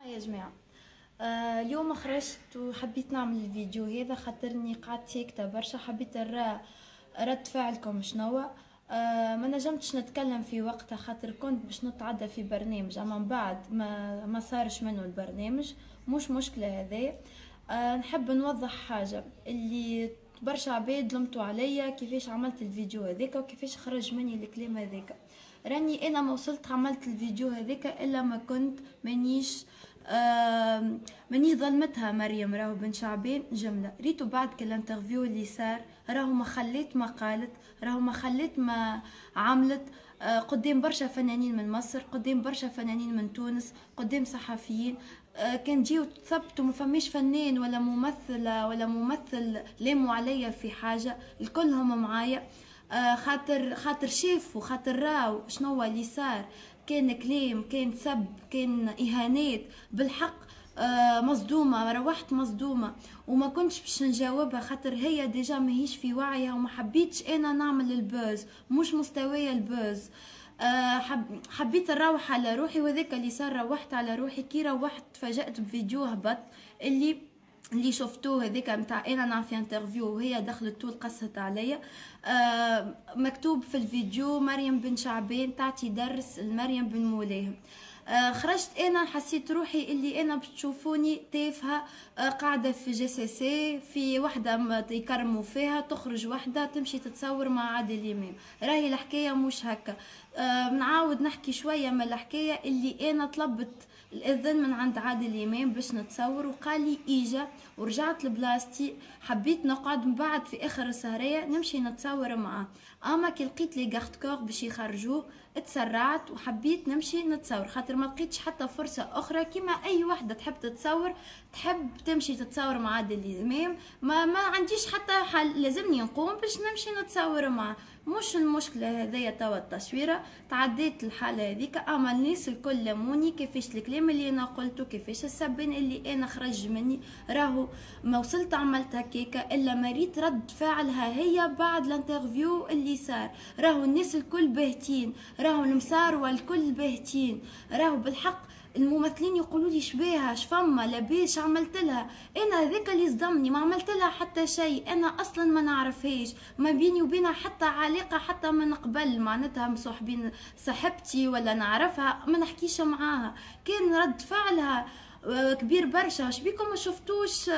يا جماعة، اليوم خرجت وحبيت نعمل الفيديو هذا خاطرني قعدت ساكتة برشا. حبيت نرى رد فعلكم شنو. ما نجمتش نتكلم في وقتها خاطر كنت باش نتعدى في برنامج، اما من بعد ما صارش منه البرنامج. مش مشكلة هذا. نحب نوضح حاجة اللي برشا عباد لمتوا عليا كيفاش عملت الفيديو هذاك وكيفاش خرج مني الكلام هذاك. راني انا ما وصلت عملت الفيديو هذاك الا ما كنت ماني ظلمتها مريم راهو بن شعبان جملة. ريتو بعد كل انترفيو اللي صار راهو ما خليت ما قالت، راهو ما خليت ما عملت. قدام برشا فنانين من مصر، قدام برشا فنانين من تونس، قدام صحفيين. كان جيو تثبتوا ما فماش فنان ولا ممثلة ولا ممثل لاموا عليا في حاجة، الكلهم معايا. خاطر شافوا، خاطر راو شنو اللي صار. كان كلام، كان سب، كان اهانات بالحق. مصدومة، روحت مصدومة وما كنتش باش نجاوبها خاطر هي ديجا ماهيش في وعيها وما حبيتش انا نعمل البوز، مش مستوية البوز. حبيت نروح على روحي وذاك اللي صار. روحت على روحي، كي روحت تفاجأت بفيديو هبط اللي شفتوه هذيك متاع انا نعرف في انترفيو وهي دخلت طول قصت عليا. مكتوب في الفيديو مريم بن شعبان تعطي درس لمريم بن ملاهم. خرجت انا حسيت روحي اللي انا بتشوفوني تافهه. قاعده في جي سي سي في وحده يكرموا فيها، تخرج وحده تمشي تتصور مع عادل امام. راهي الحكايه مش هكا. بنعاود نحكي شويه من الحكايه اللي انا طلبت الاذن من عند عادل امام باش نتصور وقال لي اجا، ورجعت لبلاستي. حبيت نقعد من بعد في اخر السهريه نمشي نتصور معاه، اما كي لقيت لي غارد كور باش يخرجوه اتسرعت وحبيت نمشي نتصور خاطر ما لقيتش حتى فرصه اخرى. كيما اي وحده تحب تتصور تحب تمشي تتصور مع عادل الامام. ما عنديش حتى حل، لازمني نقوم باش نمشي نتصور معه. مش المشكله هذايا توا التصويره تعديت الحاله هذيك. اما الناس الكل لموني كيفاش الكلام اللي انا قلته، كيفاش السبين اللي انا خرج مني. راهو ما وصلت عملت هكاكا الا مريت رد فعلها هي بعد الانترفيو اللي صار. راهو الناس الكل باهتين، راهو المسار والكل باهتين. راهو بالحق الممثلين يقولوا لي شبيها شفما لاباس عملت لها. انا هذاك اللي صدمني، ما عملت لها حتى شيء، انا اصلا ما نعرفهاش، ما بيني وبينها حتى علاقه حتى من قبل معناتها مصاحبين صاحبتي ولا نعرفها ما نحكيش معاها. كان رد فعلها كبير برشا. شبيكم ما شفتوش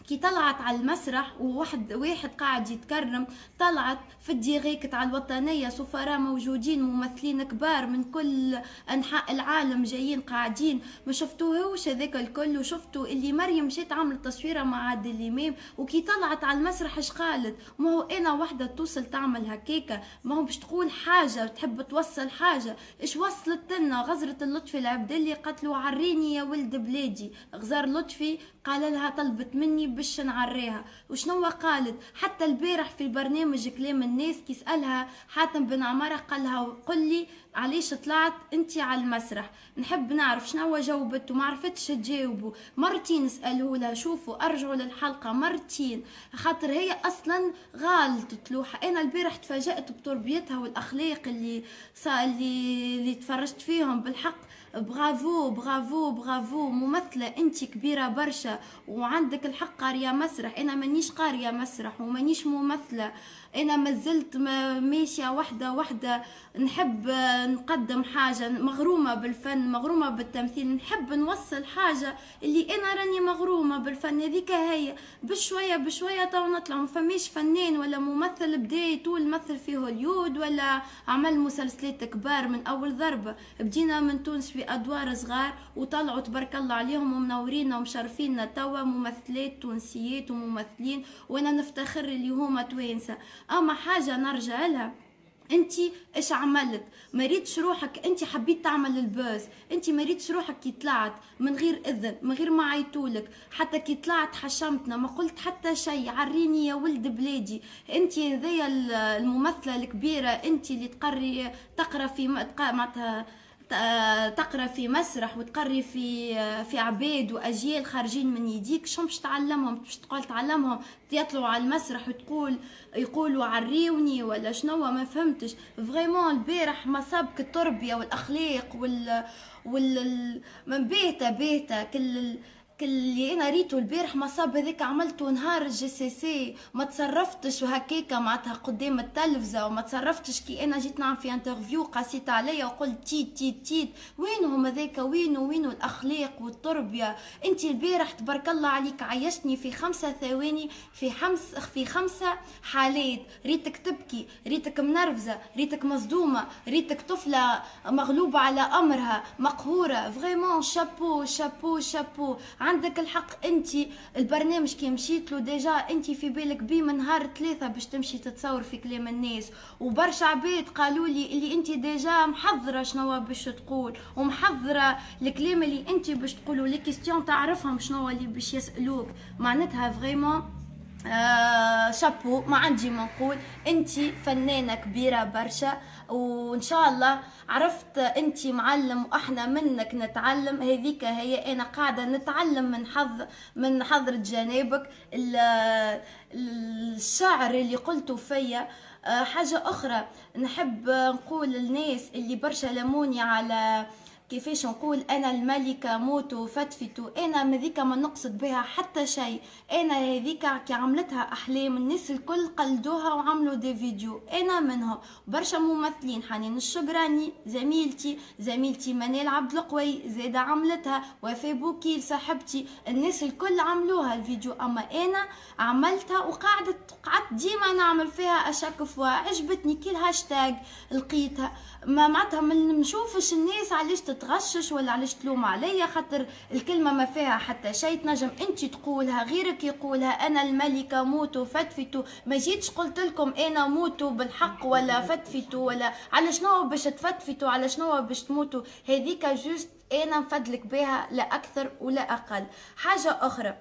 كي طلعت على المسرح واحد قاعد يتكرم، طلعت في الديريكت على الوطنية سفراء موجودين، ممثلين كبار من كل انحاء العالم جايين قاعدين. ما شفتوهوش هذاك الكل؟ وشفتوا اللي مريم مشيت عملت تصويره مع عادل الامام وكي طلعت على المسرح اش قالت؟ ما هو انا وحده توصل تعمل هكاكا، ما هو باش تقول حاجه تحب توصل حاجه. اش وصلت لنا غزره اللطفي العبدلي قتلوا عريني يا ولد بلادي. غزار لطفي قال لها طلبت مني باش نعريها. وشنو قالت حتى البارح في البرنامج كلام الناس كي سألها حاتم بن عمارة قال لها قل لي علاش طلعت انتي على المسرح. نحب نعرف شنو جاوبت وما عرفتش تجاوبوا. مرتين سألوا لها، شوفوا ارجعوا للحلقة مرتين خاطر هي اصلا غالطت لوحة. انا البارح تفاجأت بتربيتها والاخلاق اللي تفرجت فيهم. بالحق برافو برافو برافو، ممثلة انت كبيرة برشا وعندك الحق. قارية مسرح، انا مانيش قارية مسرح ومانيش ممثلة، انا مازلت ماشية وحدة نحب نقدم حاجة، مغرومة بالفن مغرومة بالتمثيل، نحب نوصل حاجة اللي انا راني مغرومة بالفن. هذيك هي بشوية بشوية تو نطلع. مفميش فنان ولا ممثل بدايته يمثل في هوليود ولا عمل مسلسلات كبار من اول ضربة. بدينا من تونس في ادوار صغار وطلعوا تبارك الله عليهم ومنورينا ومشرفينا توا ممثلات تونسيات وممثلين، وانا نفتخر اللي هما توانسه. اما حاجه نرجع لها، انتي ايش عملت؟ مريتش روحك، انتي حبيت تعمل البوز، انتي مريتش روحك كي طلعت من غير اذن من غير ما عيطولك. حتى كي طلعت حشمتنا ما قلت حتى شيء، عريني يا ولد بلادي. انتي هذيا الممثله الكبيره، انتي اللي تقرا في معناتها تقرا في مسرح وتقري في عباد واجيال خارجين من يديك، شو باش تعلمهم؟ باش تقول تعلمهم يطلعوا على المسرح وتقول يقولوا عريوني ولا شنو؟ ما فهمتش فريمون. البارح ما سابك التربيه والاخلاق من بيتا كل اللي انا ريته البارح ما صاب هذاك عملته نهار الجي سي سي. ما تصرفتش وهكاكا معناتها قدام التلفزه، وما تصرفتش كي انا جيت نعمل في انترفيو قاسيت عليا وقلت تيت تيت تيت. وينهم هذاك؟ وينو الاخلاق والتربيه؟ انت البارح تبارك الله عليك عيشتني في 5 ثواني في 5 حالات. ريتك تبكي، ريتك منرفزه، ريتك مصدومه، ريتك طفله مغلوبه على امرها مقهوره. فريمون شابو شابو شابو، عندك الحق. انت البرنامج كي مشيت له ديجا انت في بالك بيه من نهار 3 باش تمشي تتصور في كلام الناس، وبرشا عباد قالوا لي اللي انت ديجا محضره شنو باش تقول، ومحضره الكلام اللي انت باش تقولوا، لي كيستيون تعرفهم شنو اللي باش يسالوك. معناتها فريمون شابو، ما عندي ما نقول. انتي فنانة كبيرة برشا، وان شاء الله عرفت انتي معلم واحنا منك نتعلم. هذيك هي انا قاعدة نتعلم من حضرة جنابك. الشعر اللي قلته فيا. حاجة اخرى نحب نقول للناس اللي برشا لموني على كيفاش نقول انا الملكه موتو فتفتو. انا مذيكا ما نقصد بها حتى شيء. انا هذيكا كي عملتها احلام الناس الكل قلدوها وعملوا دي فيديو، انا منهم. برشا ممثلين، حنين الشبراني زميلتي منال عبد القوي زاده عملتها، وفاء بوكيل صاحبتي، الناس الكل عملوها الفيديو. اما انا عملتها وقعدت ديما نعمل فيها اشاك فوا. عجبتني كي الهاشتاج لقيتها، ما معناتها من نشوفش الناس علاش تتغشش ولا علاش تلوم عليا، خاطر الكلمه ما فيها حتى شيء. تنجم انت تقولها، غيرك يقولها. انا الملكه موتو فتفتو. ما جيتش قلت لكم انا موتو بالحق ولا فتفتو، ولا على شنو باش تفتفتوا، على شنو باش تموتوا. هذيك جوست انا نفدلك بها، لا اكثر ولا اقل. حاجه اخرى،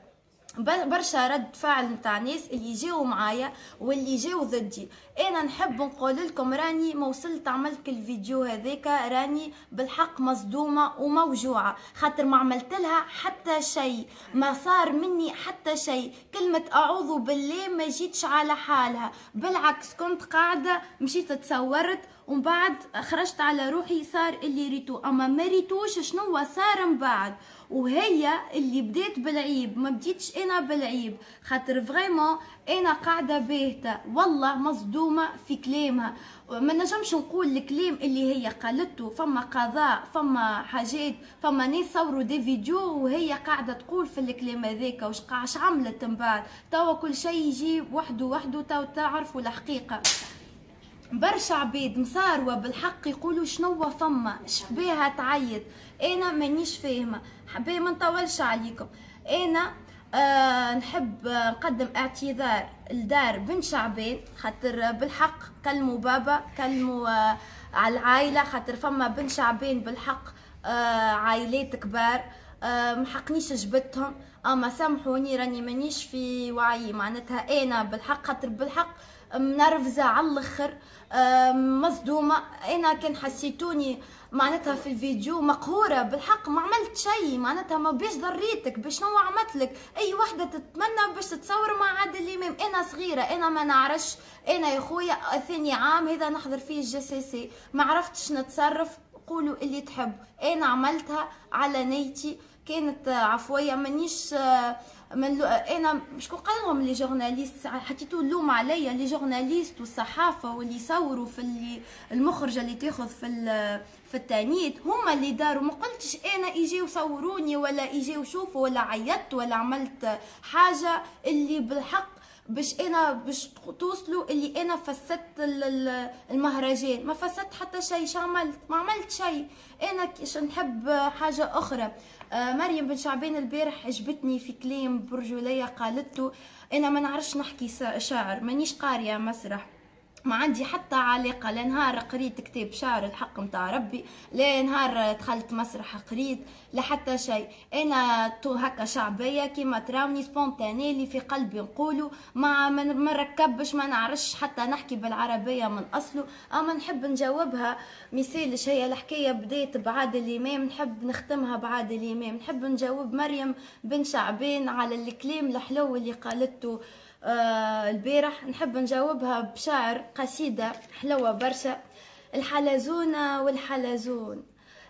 برشا رد فعل نتاع ناس اللي جاوا معايا واللي جاوا ضدي. انا نحب نقول لكم راني ما وصلت عملت الفيديو هذاك راني بالحق مصدومه وموجوعه، خاطر ما عملت لها حتى شيء، ما صار مني حتى شيء. كلمه اعوذ بالله ما جيتش على حالها، بالعكس كنت قاعده مشيت تصورت ومن بعد خرجت على روحي صار اللي ريتو. اما ما ريتوش شنو صار من بعد، وهي اللي بديت بالعيب. ما بديتش انا بالعيب، خاطر فريمون انا قاعده باهته والله مصدومه في كلامها. ما نجمش نقول الكلام اللي هي قالته. فما قضاء، فما حاجات، فما ناس صوروا دي فيديو وهي قاعده تقول في الكلام هذاك واش عملت من بعد. توا كل شيء يجي وحده تو تعرفوا الحقيقه. برشا عباد مصاروة بالحق يقولوا شنو فما شبيها تعيط. انا مانيش فاهمه، حبي ما نطولش عليكم. انا نحب نقدم اعتذار لدار بن شعبان، خاطر بالحق كلموا بابا، كلموا على العائله، خاطر فما بن شعبان بالحق عائلات كبار. محقنيش جبتهم، اما سامحوني راني مانيش في وعي. معناتها انا بالحق خاطر بالحق منرفزه على الاخر، مصدومه. انا كان حسيتوني معناتها في الفيديو مقهوره بالحق، ما عملت شيء. معناتها ما بيش ضريتك بشنو عملت لك. اي وحده تتمنى باش تتصور مع عادل امام. انا صغيره، انا ما نعرفش. انا يا خويا ثاني عام هذا نحضر فيه الجي سي سي، ما عرفتش نتصرف. قولوا اللي تحب، انا عملتها على نيتي، كانت عفويه. مانيش انا شكون قال لهم لي جورناليست حطيتوا اللوم عليا؟ لي جورناليست والصحافه واللي يصوروا في المخرجه اللي تاخذ في التانيت هما اللي داروا. ما قلتش انا يجيو صوروني ولا يجيو شوفوا ولا عيطت ولا عملت حاجه اللي بالحق باش توصلوا اللي انا فسدت المهرجان. ما فسدت حتى شيء. شو عملت؟ ما عملت شيء. انا نحب حاجه اخرى. مريم بن شعبان البارح عجبتني في كلام برجوليه قالته. انا ما نعرفش نحكي شعر، مانيش قاريه مسرح، ما عندي حتى علاقة. لا نهار قريت كتاب شعر الحق متاع ربي، لا نهار دخلت مسرح قريت، لا حتى شيء. انا تو هكا شعبية كيما تراوني سبونتاني اللي في قلبي نقوله، ما نركبش، ما نعرفش حتى نحكي بالعربية من اصله، اما نحب نجاوبها. مثالش هي الحكاية بديت بعادل امام، نحب نختمها بعادل امام. نحب نجاوب مريم بن شعبان على الكلام الحلو اللي قالته البارح. نحب نجاوبها بشعر قصيدة حلوة برشا. الحلزونة والحلزون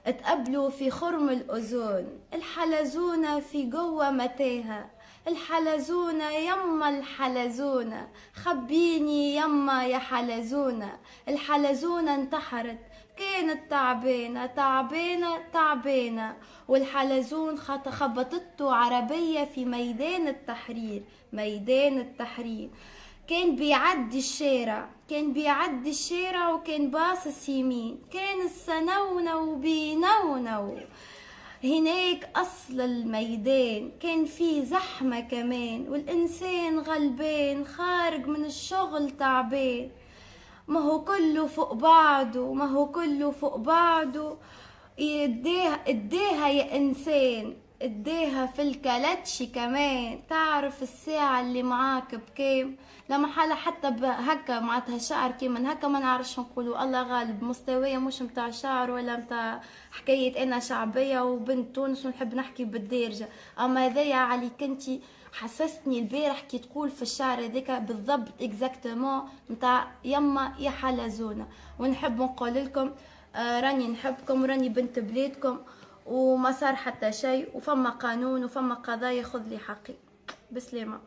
اتقبلوا في خرم الأذون، الحلزونة في جوه متاهة، الحلزونة يما الحلزونة خبيني يما يا حلزونة. الحلزونة انتحرت كانت تعبانة تعبانة تعبانة، والحلزون خبطته عربية في ميدان التحرير، ميدان التحرير. كان بيعدي الشارع، كان بيعدي الشارع وكان باصص يمين، كان السنونة وبينونو هناك أصل الميدان. كان فيه زحمة كمان والإنسان غلبان خارج من الشغل تعبان. ما هو كله فوق بعضه، ما هو كله فوق بعضه. اديها يا انسان، اديها في الكلاتشي كمان. تعرف الساعة اللي معاك بكام؟ لما حالة حتى هكا معناتها شعر كيما هكا ما نعرفش نقولوا الله غالب. مستوية مش متاع شعر ولا متاع حكاية انا شعبية وبنت تونس ونحب نحكي بالدارجة. اما هذايا عليك انتي حسستني البارح كي تقول في الشعر هذاك بالضبط اكزاكتومون متاع يما يا حلزونة. ونحب نقول لكم راني نحبكم وراني بنت بلادكم وما صار حتى شيء، وفما قانون وفما قضايا خذ لي حقي. بسلامة.